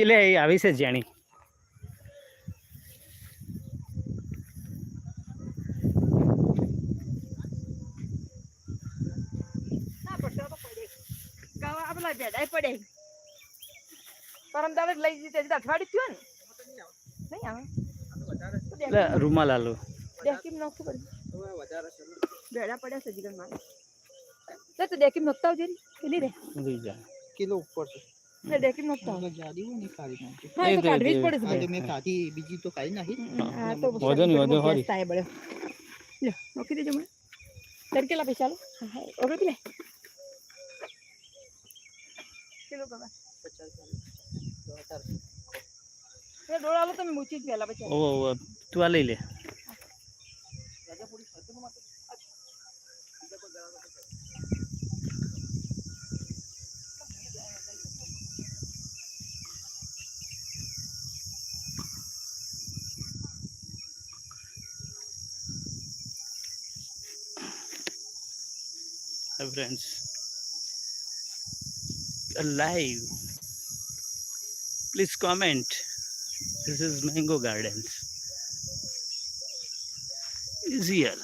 એટલે આવી છે જાણી આપલા ભેડાય પડે પરમ દાડે લઈ જઈ તે અઠવાડિયું થયું ને નહીં આવે રૂમાલ આલો દેખીમ નોખું પડે ભેડા પડ્યા છે જીગર માં તો દેખીમ નોખતા આવજે કેટલી રે કિલો ઉપર છે દેખીમ નોખતા જાડી ની કાઢી નાખી હા તો કાઢવી જ પડે છે આજે મેં કાઢી બીજી તો કાઢી નાખી હા તો વધો નહીં વધો હોરી થાય બળે લે નોખી દેજો મને તર કેટલા પૈસા લો ઓકે પીલે કિલો ગવા 50 એ ડોળા લો તમે મૂચી જ પેલા પછી ઓ તું આ લઈ લે Hi friends, alive. Please comment. This is Mango Gardens. Is here.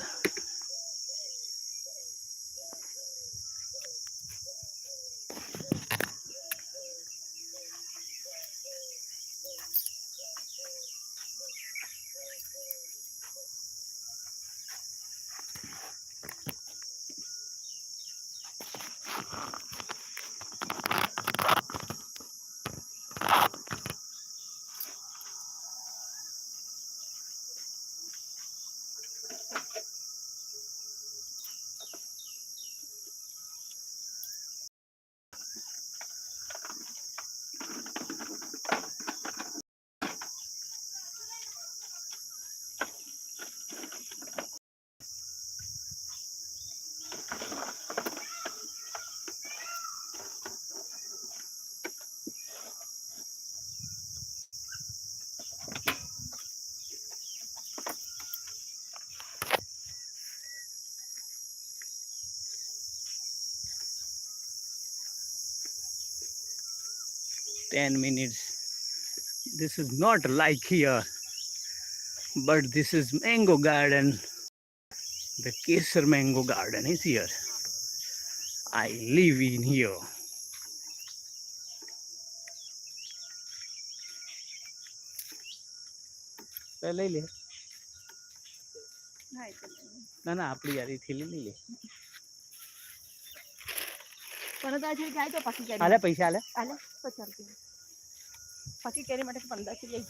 $10. This is not like here, but this is Mango Garden. The Kesar Mango Garden is here. I live in here. લઈ લે ના ના આપણી યારીથી લઈ લે પણ તો છે જાય તો પાકી કરી આલે પૈસા આલે આલે 50 રૂપિયા પાકી કેરી માટે 15 છે લઈ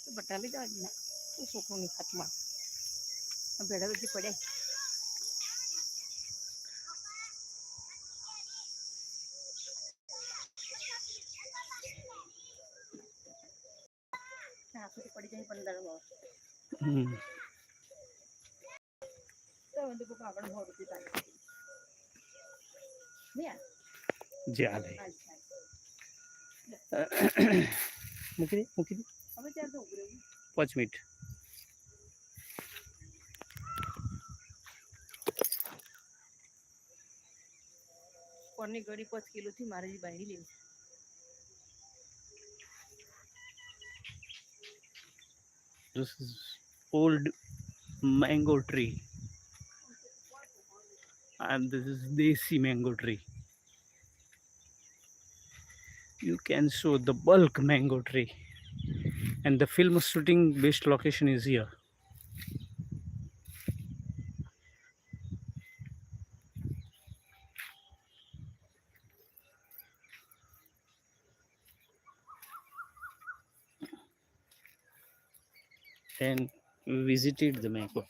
તો બટાલી દો ને તો છોકરો ની ખાતમાં ભેડા બધી પડે પડી જાય 15 માં તો வந்து को આગળ 100 રૂપિયા થાય ને જે આલે મૂકી દે હવે ચાર તો ઉભરે 5 મિનિટ કોની ગડી 5 કિલો થી મારે જ બાંધી લેવી This is old mango tree and this is desi mango tree. You can show the bulk mango tree and the film shooting best location is here. And we visited the mango.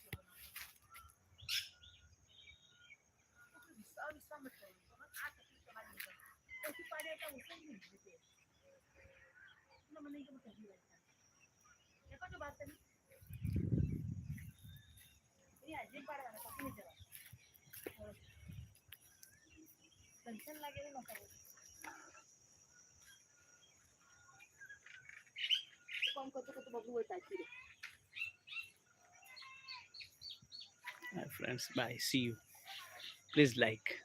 Friends, bye, see you. Please like.